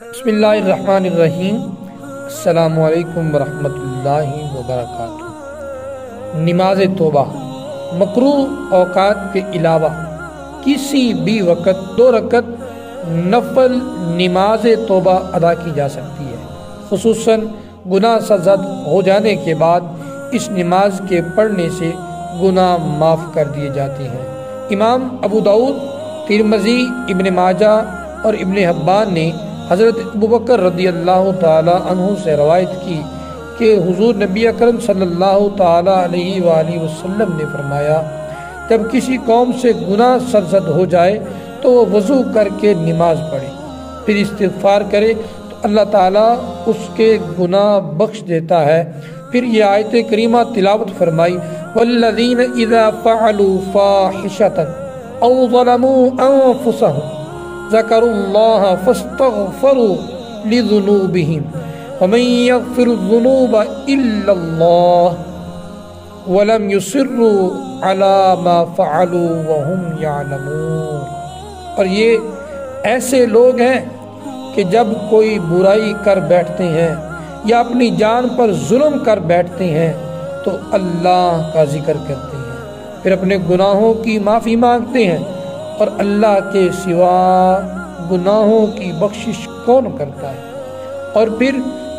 بسم اللہ الرحمن الرحیم۔ السلام علیکم ورحمۃ اللہ وبرکاتہ۔ نماز توبہ مکروہ اوقات کے علاوہ کسی بھی وقت 2 رکعت نفل نماز توبہ ادا کی جا سکتی ہے، خصوصاً گناہ سرزد ہو جانے کے بعد اس نماز کے پڑھنے سے گناہ معاف کر دیے جاتے ہیں۔ امام ابو داؤد، ترمذی، ابن ماجہ اور ابن حبان نے حضرت ابوبکر رضی اللہ تعالی عنہ سے روایت کی کہ حضور نبی اکرم صلی اللہ تعالی علیہ وآلہ وسلم نے فرمایا، جب کسی قوم سے گناہ سرزد ہو جائے تو وہ وضو کر کے نماز پڑھے، پھر استغفار کرے تو اللہ تعالیٰ اس کے گناہ بخش دیتا ہے۔ پھر یہ آیت کریمہ تلاوت فرمائی، والذین اذا فعلوا فاحشۃ او ظلموا انفسهم ذکروا اللہ فاستغفروا لذنوبہم ومن یغفر الذنوب الا اللہ ولم یصروا علی ما فعلوا وهم یعلمون۔ اور یہ ایسے لوگ ہیں کہ جب کوئی برائی کر بیٹھتے ہیں یا اپنی جان پر ظلم کر بیٹھتے ہیں تو اللہ کا ذکر کرتے ہیں، پھر اپنے گناہوں کی معافی مانگتے ہیں، اور اللہ کے سوا گناہوں کی بخشش کون کرتا ہے؟ اور پھر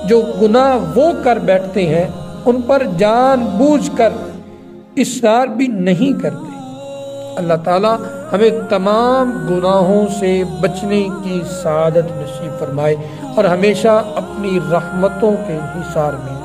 جو گناہ وہ کر بیٹھتے ہیں ان پر جان بوجھ کر اصرار بھی نہیں کرتے۔ اللہ تعالیٰ ہمیں تمام گناہوں سے بچنے کی سعادت نصیب فرمائے اور ہمیشہ اپنی رحمتوں کے حصار میں